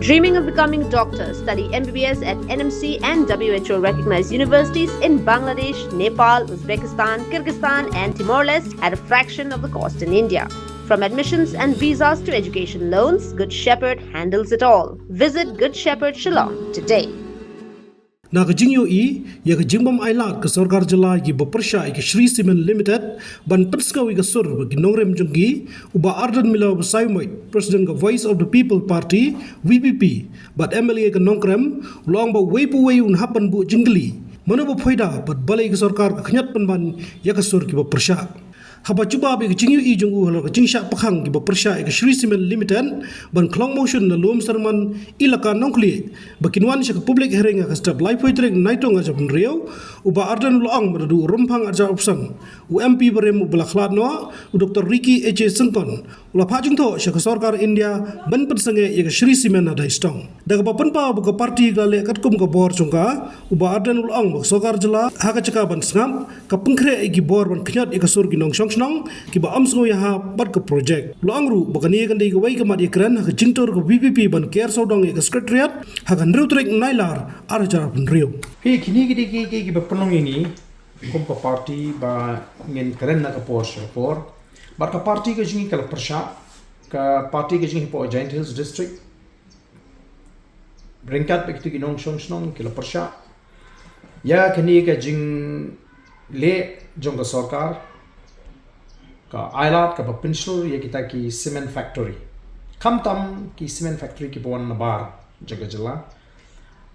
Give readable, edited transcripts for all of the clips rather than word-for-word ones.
Dreaming of becoming doctors, study MBBS at NMC and WHO recognized universities in Bangladesh, Nepal, Uzbekistan, Kyrgyzstan and Timor-Leste at a fraction of the cost in India. From admissions and visas to education loans, Good Shepherd handles it all. Visit Good Shepherd Shillong today. Nakajingyo ya kajimbam ailat ke Sorkar jela gi Pyrshah ke Shri Cement Limited ban perskawi ke sur bagi Nongkrem junggi uba ardan mila besaimoi President ke Voice of the People Party VPP bat MLA ke Nongkrem long ba weipu un hapan bu jingli Mano Phoida bat Balei ke Sorkar ke Khñiot ban ya ke sur ki Pyrshah haba cuba bi jingyu jungu halo jingsha pakhang gi Pyrshah ke Shri Cement Limited ban klong motion na lom serman ilaka nongkli bakinwan sha public hearing ka step live poitrek naitong aja pun riau uba ardan loang berdu rumpang aja opsang UMP berem belakhlat no Dr. Ricky H. Sengkon ula phajung tho sha Sorkar India ban pensange ya Shri Cement ada istong daga papanpa buka parti gale katkum ka bor chungka uba ardan loang Sorkar jela haka caka ban sngam ka pengkre gi bor ban Khñiot ka sur gi nong nong Kiba amsngo ya bat ke projek loangru bakani kan dei wai ke mat ekran ha jingtor ke VPP ban care sodong ke secretariat ha kan rutrek nailar arjar pun riu kini ki penong ini kom ka party ba ngin keren na ka Pyrshah por ba ka party ke jingi kala Pyrshah ka party ke jingi po Giant Hills district bringkat bekti ki nong kala Pyrshah ya kini ka jing le jong ka Sorkar ka ailat ka pencil ya kita ki cement factory kamtam ki cement factory ki pon nabar jaga jela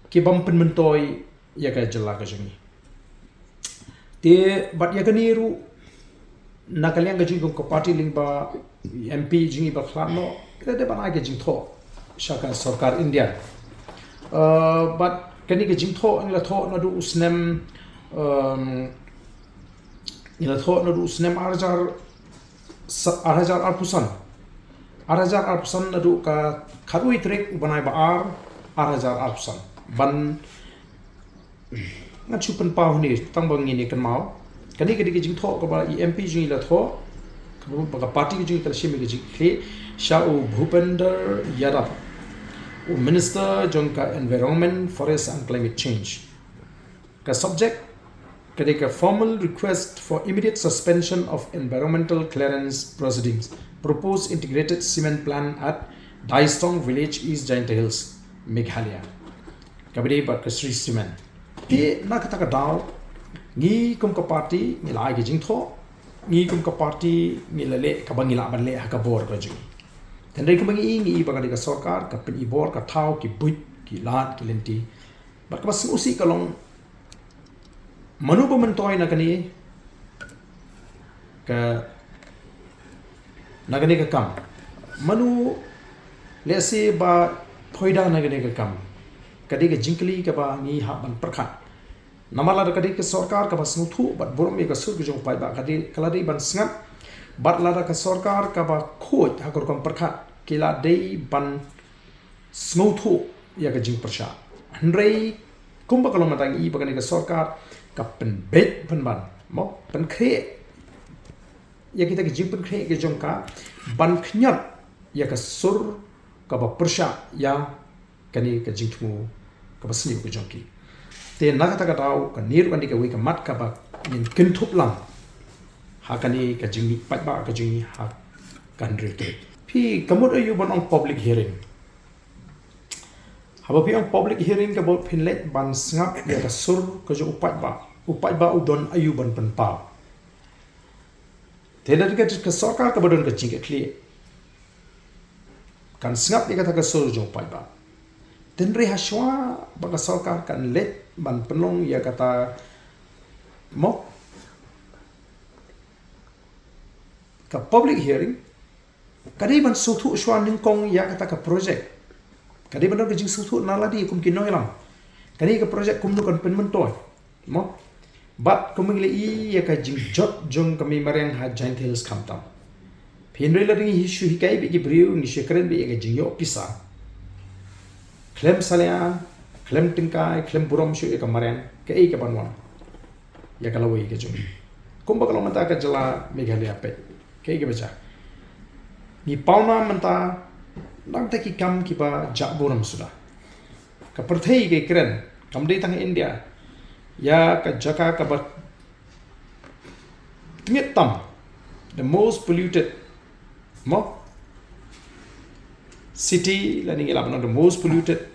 ki bam penmentoi ya ka jela ka jingi te bat ya kaniru nakaliang ka jingi ko party ling ba MP jingi ba khlano kita de bana ke jing tho shaka Sorkar India but kani ke jing tho ngla tho na du usnem ngla tho na du usnem arjar 8,000 nadu ka kharui trek banai ba 8,000 ban ngachu pen pau ni tang bang ni kan mau kani ke jing tho ka ba MP jing la tho ka party jing ka shimi ke jing khle sha u Bhupender Yadav u minister jong ka environment forest and climate change ka subject a formal request for immediate suspension of environmental clearance proceedings. Proposed integrated cement plan at Daistong village, East Giant Hills, Meghalaya. Kabidi ba Shri Cement. Ti nakata ka daw ngi kum ka party ngi la gi jing tho ngi kum ka party ngi lele ka bangi la ban le ha ka bor ka jing. Tendai kum ngi ba ka Sorkar ka pin I bor ka thau ki buit ki lat ki lenti. Ba ka bas usi ka long Manu pementoi nakani ka kam Manu lesi ba Phoida nakani ka kam kadi ka jingkli ka ba ngi ha ban prakhat namala kadi ka Sorkar ka bas muthu bat borom ka sur jong pai ba kadi kaladi ban sngat bat la ka Sorkar ka ba khoj ha kor kam prakhat kila dei ban smuthu ya ka jing Pyrshah handrei kumba kalong matang I bagani ka Sorkar ka pen bet pen ban mo pen kre ya kita ke jing pen kre ke jong ka ban Khñiot ya ka sur ka ba Pyrshah ya kani ka jing thu ka ba sni ke jong ki te na ka taw ka nir kan di ka wi ka mat ka ba nin kin thup lang ha kani ka jing pat ba ka jing ha kan re te phi kamot ayu ban on public hearing haba pi on public hearing ka bot phinlet ban sngap ya ka sur ka jo upat ba udon ayu ban pen pa tedar ka Sorkar ka badon ka jing kli kan sngap ya ka ta ka sur jo upat ba ten re haswa ba ka Sorkar kan let ban penong ya kata mo ka public hearing kadi ban sutu shwa ningkong ya kata ka project kadi ban ka jing sutu naladi kum kinoi lam kadi ka project kum kan penmentoi mo but kumingli ya ka jing jot jong kami marang ha Giant Hills kamtam pinrei la ring issue hikai bi briu ni shekren bi ka jing yo pisa klem salya klem tingkai klem burom shu ka marang ka ka banwan ya ka lawai ka jong kumba kalau mata ka jala Meghalaya pe ka baca ni pauna menta nang taki kam kiba jak boram sudah ka perthei ke keren kam dei tang India ya ka jaka ka ba Khñiot tam the most polluted city la ni the most polluted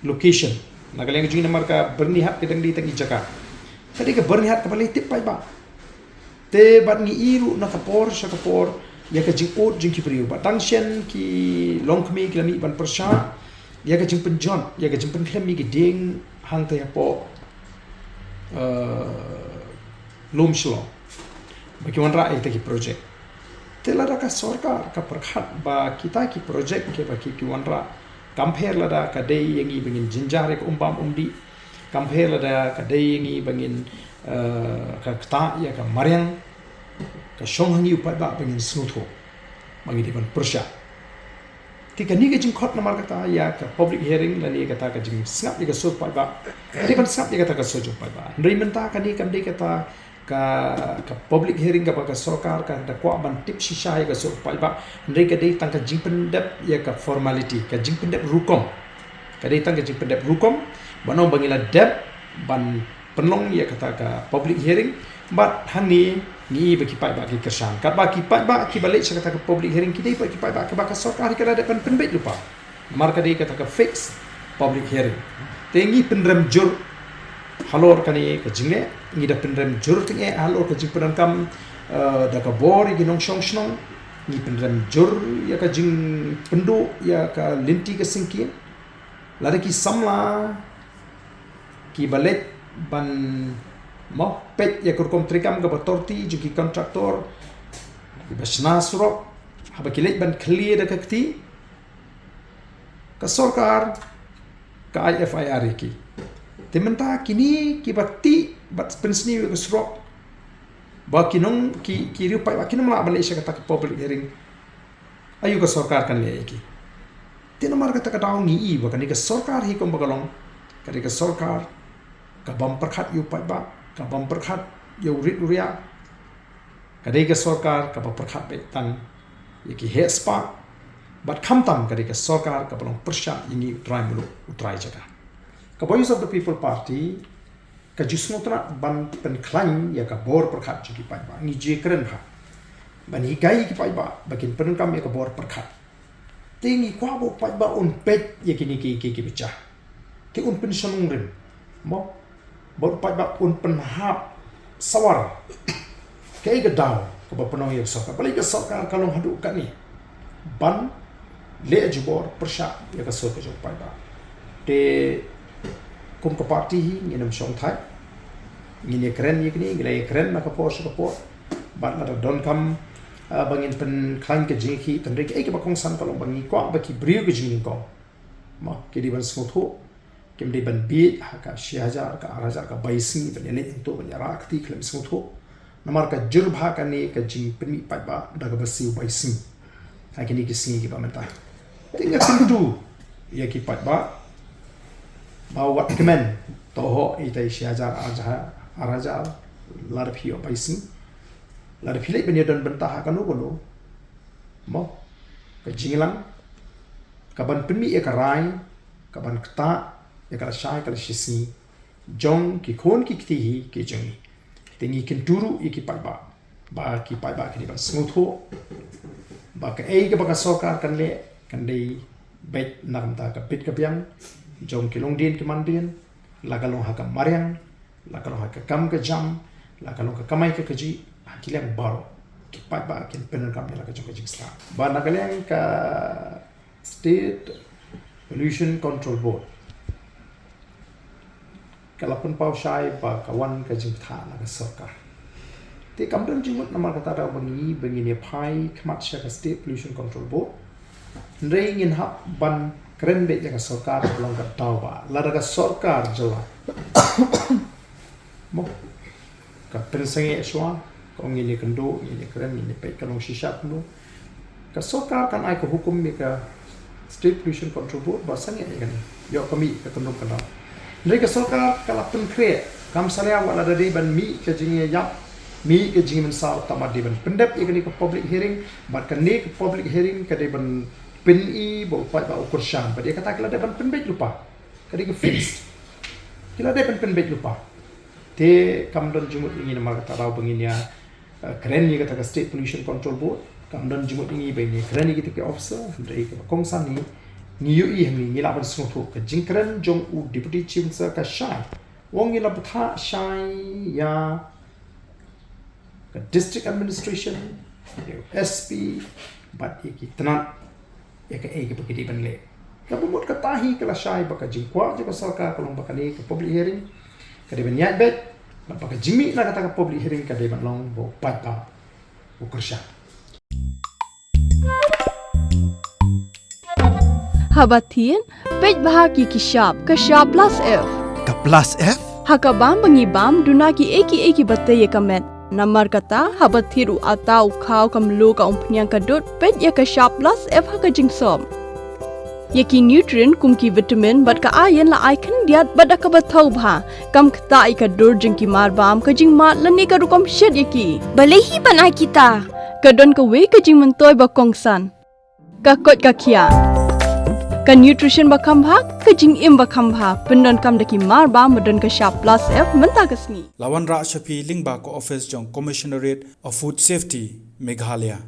location nagaleng jing namar ka bernihat ke dang di tang jaka kadi ka bernihat ka balai tip pai ba te bat ngi iru na ka por ya ka jing ot jing ki priu ba tang shen ki Nongkrem ki lami ban Pyrshah ya ka jing penjon ya ka jing penklem mi ki ding hang te po lom Shillong bagi wanra ita ki project telada ka Sorkar ka perkhat ba kita ki project ke ba ki wanra compare lada ka dei yangi bangin jinjare ka umbam umdi compare lada ka dei yangi bangin ka kta ya ka maryang ka shong hangi upai ba bangin snutho bangi di ban Pyrshah tika ni ka jing khot namar kata ya ka public hearing la ni kata ka jing snap ni ka so pai ba di ban snap ni kata ka so jo pai ba ndri menta ka ni kam dei kata ka public hearing ka Sorkar ka da kwa ban tip shisha ka so pai ba ndri ka dei tang ka jing pendap ya ka formality ka jing pendap rukom ka dei tang ka jing pendap rukom banong bangila dep ban penlong ya kata ka public hearing but hani ni bagi pai ba ki kersan kat ba ki pai ba ki balik saya kata ka public hearing ki dei pa ki pai ba ka Sorkar ka da depan penbet lupa mar ka dei kata ka fix public hearing tengi penrem jur halor kani ka jingle ni da penrem jur tinge halor ka jing kam da ka bor gi nong shong shnong ni penrem jur ya ka jing pendu ya ka linti ka singki lada ki samla ki balet ban pet ya kurkom trikam ka torti juki kontraktor ki basna surok haba kilet ban clear da kakti ka Sorkar ka IFIR ki tementa kini ki bakti bat pensni ka surok ba kinong ki riu pai ba kinong la Malaysia kata ka public hearing ayu ka Sorkar kan le ki tinamar kata ka daw ni ba kan ka Sorkar hi kom bagalong ka Sorkar ka bam perkhat yu pai ba ka bam perkhat yu rit ria ka ka Sorkar ka bam perkhat be tang ki he spa bat kham tam ka Sorkar ka balong Pyrshah ini try mulu utrai jaga ka Voice of the People Party ka jusnotra ban penklang ya ka bor perkhat juki pai ba ni je keren ha ban hi gai ki pai ba bakin penkam ya ka bor perkhat tingi kwa bo pai ba un pet ya kini ki pecah ti un pension Nongkrem mo bor pai ba un penhap sawar kai ga daw ka ba penong ya Sorkar balik ka Sorkar kalong hadu ka ni ban le jubor Pyrshah ya ka so ka jok pai ba te kum ka parti hi nginam shong thai ngine keren yikni ngile keren na ka por ban na don kam bangin pen klang ke jingki tandre ke ba kong san kalong bangi kwa ba ki briu ke jing ko ma ke di ban smotho kem di ban bi ha ka 6000 ka 8000 ka baisi ban ne to ban ra akti klem smotho namar ka jur bha ka ne ka jing pen pa ba da ka basi baisi ha ke ni ki singi ki ba menta tinga tindu ya ki pa ba bawa kemen toho itai 6000 araja lar phio paisi lar philai ben don bentah kanu kono mo ka jinglang ka ban penmi e ka rai ka ban kta e ka shai ka shisi jong ki khon ki kti hi ke jong tingi kenturu e ki pai ba ki pai ba ki ban smutho ba ka e ka ba ka Sorkar kan le kan dei bet nam ta ka pit ka piang jong kilong din ki mandin la kalong ha ka maryang la kalong ha ka kam ka jam la kalong ka kamai ka kaji akilang baro ki pai ba kin penal kam la ka jong ka jingsta ba na kaleng ka State Pollution Control Board kalapun pau shai ba kawan ka jing tha la ka Sorkar te kam dong jing namar kata da bangi ne phai khmat sha ka State Pollution Control Board ndrei ngin hap ban keren be jaga Sorkar belum ka tahu ba lada ka Sorkar jala mo ka pensenge eswa ko ngini kendo ngini keren ngini pe kalong shisha kendo ka Sorkar kan ai ko hukum me ka State Pollution Control Board ba sange kan yo kami ka kendo kana ndai ka Sorkar kala pen kre kam salya wala da ban mi ka jinge yap mi ke jinge men sa tamad ban pendep ikani ka public hearing bat kan ne ka public hearing ka ban pen i bo pat ba ukur syam dia kata kala depan pen bet lupa kadi ke fixed kila depan pen bet lupa te kamdon jumut ingin nama kata raw penginya keren ni kata state pollution control board kamdon jumut ingi be ni keren ni kita ke officer dari ke kongsan ni niyu i hmi ngila ban sungthu ke jingkren jong u deputy chief minister ka shai wong ngila butha shai ya ke district administration SP but iki tenat ya ke ke pakiti banle ka bumut ka tahi kala shai baka jingkwa je Sorkar kalong baka ni ke public hearing ka de nyat bet baka jimi na kata ka public hearing ka de ban long bo pat pa ukursa Habatin pej bahagi ki sharp plus F Ka plus F? hakabam bangibam dunaki eki batte ye kamet namar kata habathiru atau khau kamlu ka umpnyang kadut pej ya ka sharp plus F haka jingsom yaki nutrient kumki vitamin bat ka iron la icon diat bada ka bathau bha kam khta I ka dur jingki mar bam ka jing ma lani ka rukom shed yaki Balei banai kita. kadon ka we ka jing mentoy ba kongsan ka kot ka khia ka nutrition ba khambha ka jing im ba khambha pendon kam daki mar ba modon ka sharp plus F menta ka sni Lawan Ra Shafi Lingba ko office jong Commissionerate of Food Safety Meghalaya